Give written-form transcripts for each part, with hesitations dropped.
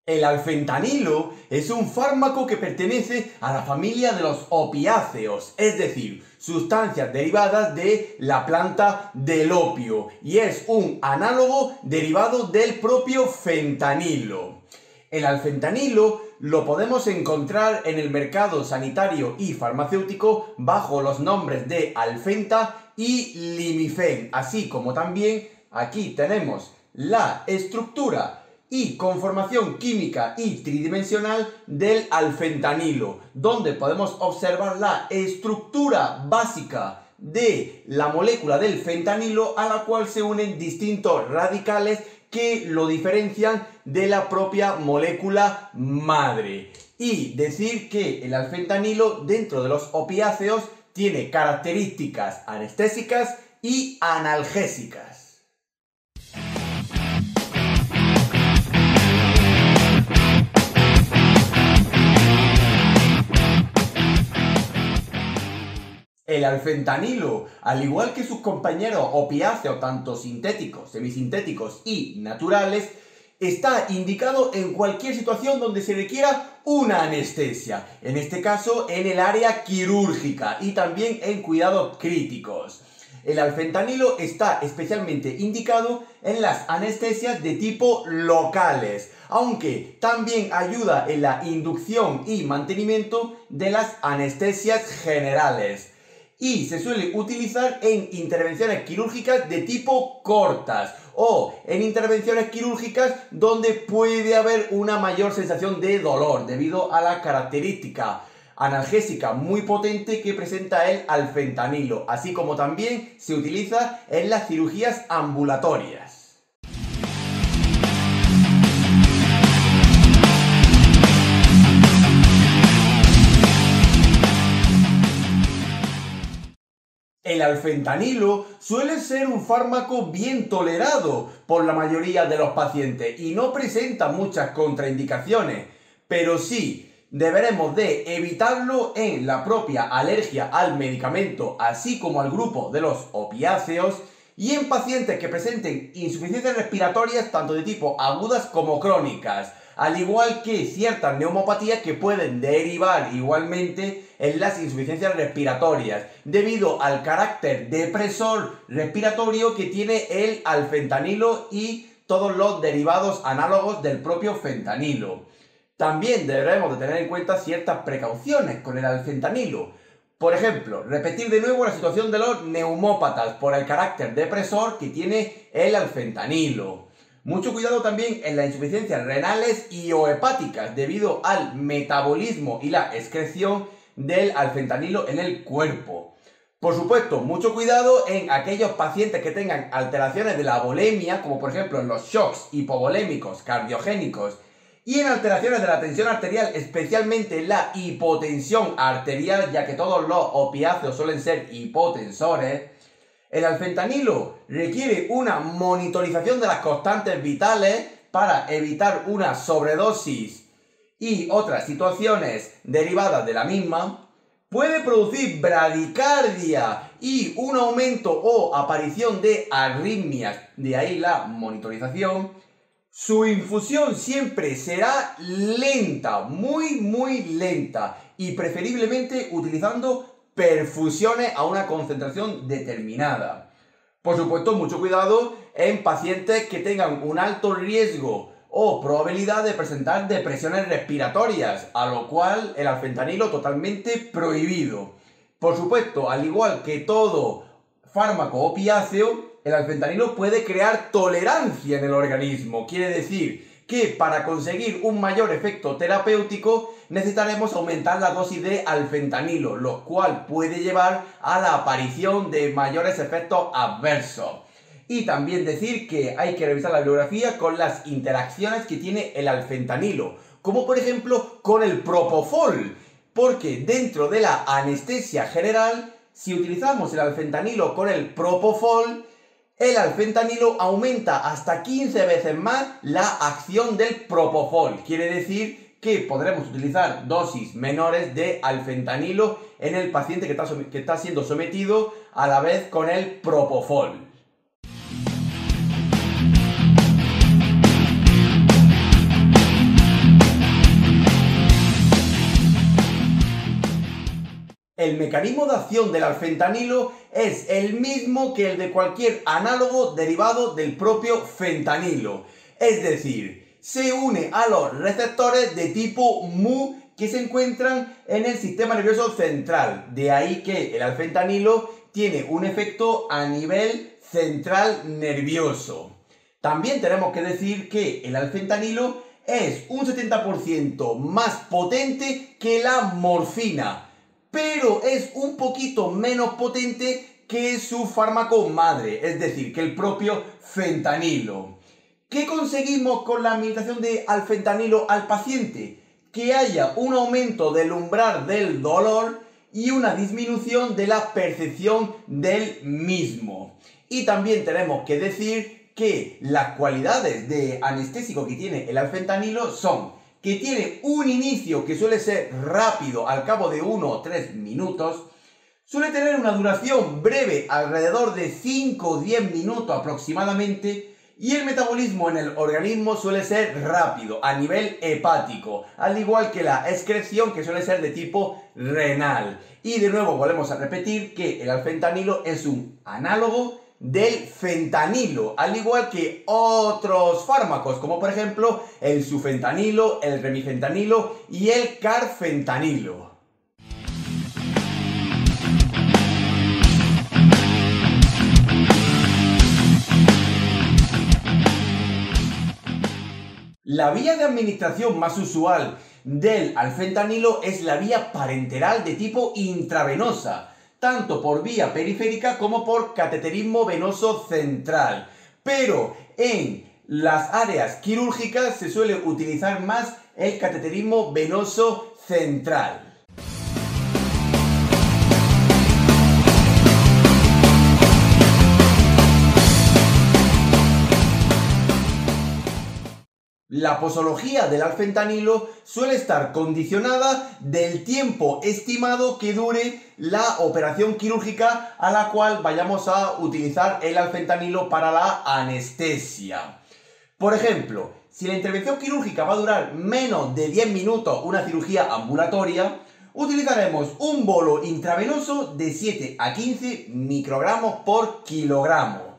El alfentanilo es un fármaco que pertenece a la familia de los opiáceos, es decir, sustancias derivadas de la planta del opio, y es un análogo derivado del propio fentanilo. El alfentanilo lo podemos encontrar en el mercado sanitario y farmacéutico bajo los nombres de Alfenta y Limifen, así como también aquí tenemos la estructura y conformación química y tridimensional del alfentanilo, donde podemos observar la estructura básica de la molécula del fentanilo, a la cual se unen distintos radicales que lo diferencian de la propia molécula madre. Y decir que el alfentanilo dentro de los opiáceos tiene características anestésicas y analgésicas. El alfentanilo, al igual que sus compañeros opiáceos, tanto sintéticos, semisintéticos y naturales, está indicado en cualquier situación donde se requiera una anestesia, en este caso en el área quirúrgica y también en cuidados críticos. El alfentanilo está especialmente indicado en las anestesias de tipo locales, aunque también ayuda en la inducción y mantenimiento de las anestesias generales. Y se suele utilizar en intervenciones quirúrgicas de tipo cortas o en intervenciones quirúrgicas donde puede haber una mayor sensación de dolor debido a la característica analgésica muy potente que presenta el alfentanilo, así como también se utiliza en las cirugías ambulatorias. El alfentanilo suele ser un fármaco bien tolerado por la mayoría de los pacientes y no presenta muchas contraindicaciones, pero sí deberemos de evitarlo en la propia alergia al medicamento, así como al grupo de los opiáceos, y en pacientes que presenten insuficiencias respiratorias tanto de tipo agudas como crónicas, al igual que ciertas neumopatías que pueden derivar igualmente en las insuficiencias respiratorias, debido al carácter depresor respiratorio que tiene el alfentanilo y todos los derivados análogos del propio fentanilo. También deberemos de tener en cuenta ciertas precauciones con el alfentanilo. Por ejemplo, repetir de nuevo la situación de los neumópatas por el carácter depresor que tiene el alfentanilo. Mucho cuidado también en las insuficiencias renales y o hepáticas debido al metabolismo y la excreción del alfentanilo en el cuerpo. Por supuesto, mucho cuidado en aquellos pacientes que tengan alteraciones de la volemia, como por ejemplo en los shocks hipovolémicos cardiogénicos, y en alteraciones de la tensión arterial, especialmente la hipotensión arterial, ya que todos los opiáceos suelen ser hipotensores. El alfentanilo requiere una monitorización de las constantes vitales para evitar una sobredosis y otras situaciones derivadas de la misma. Puede producir bradicardia y un aumento o aparición de arritmias, de ahí la monitorización. Su infusión siempre será lenta, muy lenta, y preferiblemente utilizando perfusiones a una concentración determinada. Por supuesto, mucho cuidado en pacientes que tengan un alto riesgo o probabilidad de presentar depresiones respiratorias, a lo cual el alfentanilo totalmente prohibido. Por supuesto, al igual que todo fármaco opiáceo, el alfentanilo puede crear tolerancia en el organismo. Quiere decir que para conseguir un mayor efecto terapéutico necesitaremos aumentar la dosis de alfentanilo, lo cual puede llevar a la aparición de mayores efectos adversos. Y también decir que hay que revisar la bibliografía con las interacciones que tiene el alfentanilo, como por ejemplo con el propofol, porque dentro de la anestesia general, si utilizamos el alfentanilo con el propofol, el alfentanilo aumenta hasta 15 veces más la acción del propofol. Quiere decir que podremos utilizar dosis menores de alfentanilo en el paciente que está siendo sometido a la vez con el propofol. El mecanismo de acción del alfentanilo es el mismo que el de cualquier análogo derivado del propio fentanilo. Es decir, se une a los receptores de tipo mu que se encuentran en el sistema nervioso central. De ahí que el alfentanilo tiene un efecto a nivel central nervioso. También tenemos que decir que el alfentanilo es un 70% más potente que la morfina, pero es un poquito menos potente que su fármaco madre, es decir, que el propio fentanilo. ¿Qué conseguimos con la administración de alfentanilo al paciente? Que haya un aumento del umbral del dolor y una disminución de la percepción del mismo. Y también tenemos que decir que las cualidades de anestésico que tiene el alfentanilo son que tiene un inicio que suele ser rápido al cabo de 1 o 3 minutos, suele tener una duración breve alrededor de 5 o 10 minutos aproximadamente, y el metabolismo en el organismo suele ser rápido a nivel hepático, al igual que la excreción que suele ser de tipo renal. Y de nuevo volvemos a repetir que el alfentanilo es un análogo del fentanilo, al igual que otros fármacos como por ejemplo el sufentanilo, el remifentanilo y el carfentanilo. La vía de administración más usual del alfentanilo es la vía parenteral de tipo intravenosa, tanto por vía periférica como por cateterismo venoso central. Pero en las áreas quirúrgicas se suele utilizar más el cateterismo venoso central. La posología del alfentanilo suele estar condicionada del tiempo estimado que dure la operación quirúrgica a la cual vayamos a utilizar el alfentanilo para la anestesia. Por ejemplo, si la intervención quirúrgica va a durar menos de 10 minutos, una cirugía ambulatoria, utilizaremos un bolo intravenoso de 7 a 15 microgramos por kilogramo.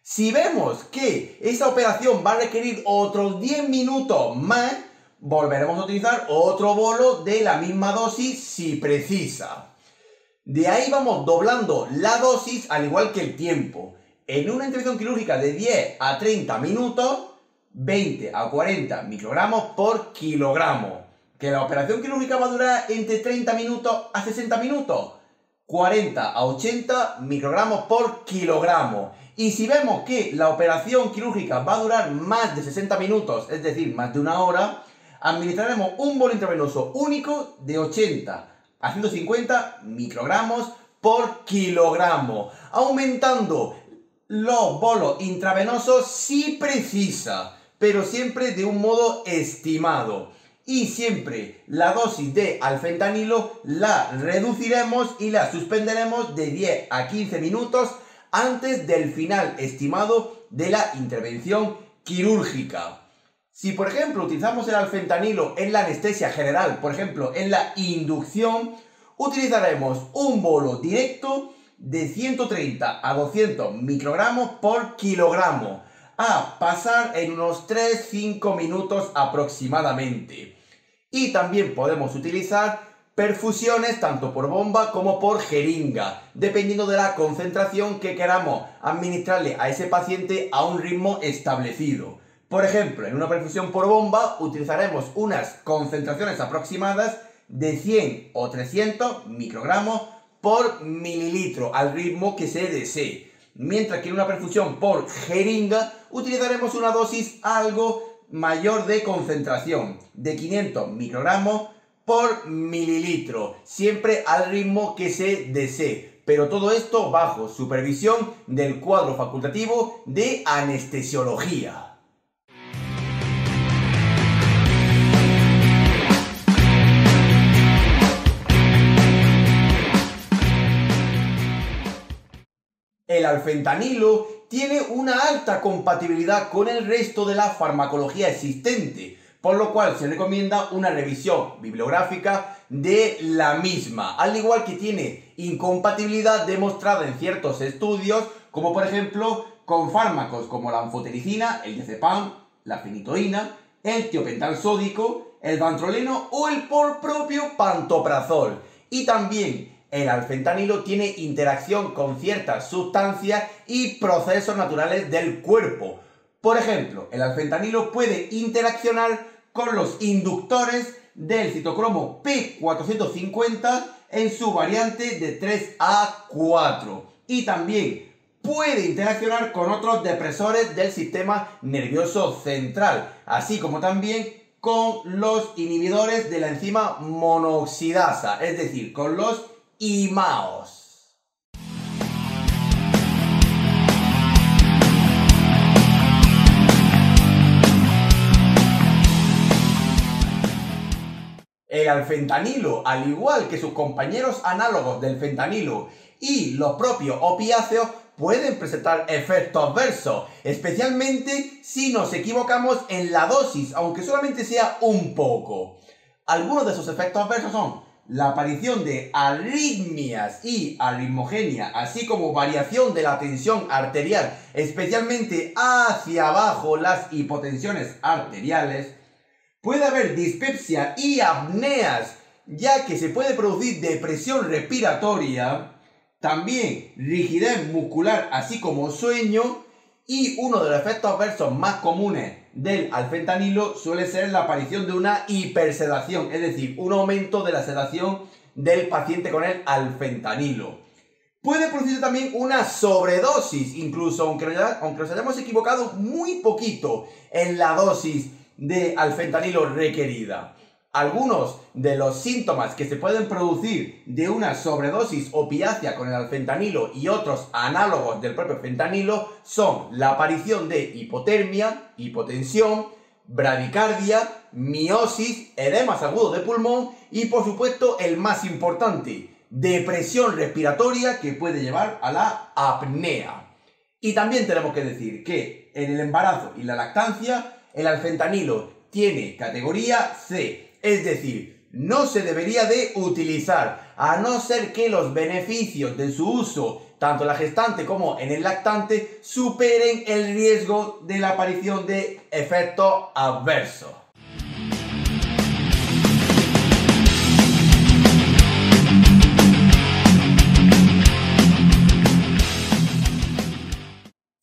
Si vemos que esa operación va a requerir otros 10 minutos más, volveremos a utilizar otro bolo de la misma dosis si precisa. De ahí vamos doblando la dosis al igual que el tiempo. En una intervención quirúrgica de 10 a 30 minutos, 20 a 40 microgramos por kilogramo. Que la operación quirúrgica va a durar entre 30 minutos a 60 minutos, 40 a 80 microgramos por kilogramo. Y si vemos que la operación quirúrgica va a durar más de 60 minutos, es decir, más de una hora, administraremos un bolo intravenoso único de 80 a 150 microgramos por kilogramo, aumentando los bolos intravenosos si precisa, pero siempre de un modo estimado. Y siempre la dosis de alfentanilo la reduciremos y la suspenderemos de 10 a 15 minutos antes del final estimado de la intervención quirúrgica. Si por ejemplo utilizamos el alfentanilo en la anestesia general, por ejemplo en la inducción, utilizaremos un bolo directo de 130 a 200 microgramos por kilogramo, a pasar en unos 3-5 minutos aproximadamente. Y también podemos utilizar perfusiones tanto por bomba como por jeringa, dependiendo de la concentración que queramos administrarle a ese paciente a un ritmo establecido. Por ejemplo, en una perfusión por bomba utilizaremos unas concentraciones aproximadas de 100 o 300 microgramos por mililitro al ritmo que se desee. Mientras que en una perfusión por jeringa utilizaremos una dosis algo mayor de concentración, de 500 microgramos por mililitro, siempre al ritmo que se desee, pero todo esto bajo supervisión del cuadro facultativo de anestesiología. El alfentanilo tiene una alta compatibilidad con el resto de la farmacología existente, por lo cual se recomienda una revisión bibliográfica de la misma, al igual que tiene incompatibilidad demostrada en ciertos estudios, como por ejemplo con fármacos como la anfotericina, el diazepam, la fenitoína, el tiopental sódico, el dantroleno o el propio pantoprazol. Y también el alfentanilo tiene interacción con ciertas sustancias y procesos naturales del cuerpo. Por ejemplo, el alfentanilo puede interaccionar con los inductores del citocromo P450 en su variante de 3A4. Y también puede interaccionar con otros depresores del sistema nervioso central, así como también con los inhibidores de la enzima monooxidasa, es decir, con los IMAOs. El alfentanilo, al igual que sus compañeros análogos del fentanilo y los propios opiáceos, pueden presentar efectos adversos, especialmente si nos equivocamos en la dosis, aunque solamente sea un poco. Algunos de esos efectos adversos son la aparición de arritmias y arritmogenia, así como variación de la tensión arterial, especialmente hacia abajo las hipotensiones arteriales. Puede haber dispepsia y apneas, ya que se puede producir depresión respiratoria, también rigidez muscular, así como sueño, y uno de los efectos adversos más comunes del alfentanilo suele ser la aparición de una hipersedación, es decir, un aumento de la sedación del paciente con el alfentanilo. Puede producirse también una sobredosis, incluso aunque nos hayamos equivocado muy poquito en la dosis de alfentanilo requerida. Algunos de los síntomas que se pueden producir de una sobredosis opiácea con el alfentanilo y otros análogos del propio fentanilo son la aparición de hipotermia, hipotensión, bradicardia, miosis, edemas agudos de pulmón y, por supuesto, el más importante, depresión respiratoria que puede llevar a la apnea. Y también tenemos que decir que en el embarazo y la lactancia el alfentanilo tiene categoría C, es decir, no se debería de utilizar, a no ser que los beneficios de su uso, tanto en la gestante como en el lactante, superen el riesgo de la aparición de efectos adversos.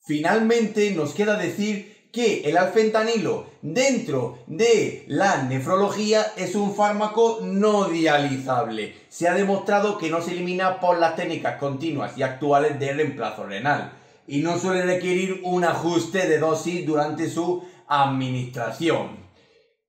Finalmente nos queda decir que el alfentanilo dentro de la nefrología es un fármaco no dializable. Se ha demostrado que no se elimina por las técnicas continuas y actuales de reemplazo renal y no suele requerir un ajuste de dosis durante su administración.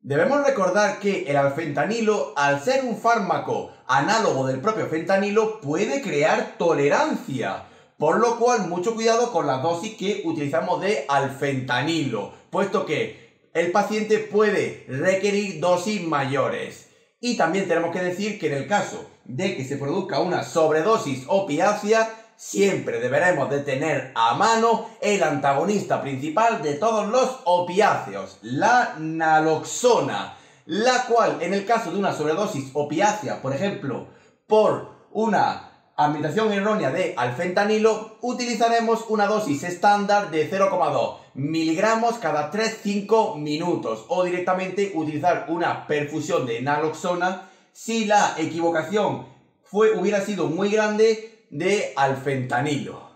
Debemos recordar que el alfentanilo, al ser un fármaco análogo del propio fentanilo, puede crear tolerancia. Por lo cual, mucho cuidado con la dosis que utilizamos de alfentanilo, puesto que el paciente puede requerir dosis mayores. Y también tenemos que decir que en el caso de que se produzca una sobredosis opiácea, siempre deberemos de tener a mano el antagonista principal de todos los opiáceos, la naloxona, la cual en el caso de una sobredosis opiácea, por ejemplo, por una administración errónea de alfentanilo, utilizaremos una dosis estándar de 0,2 miligramos cada 3-5 minutos o directamente utilizar una perfusión de naloxona si la equivocación hubiera sido muy grande de alfentanilo.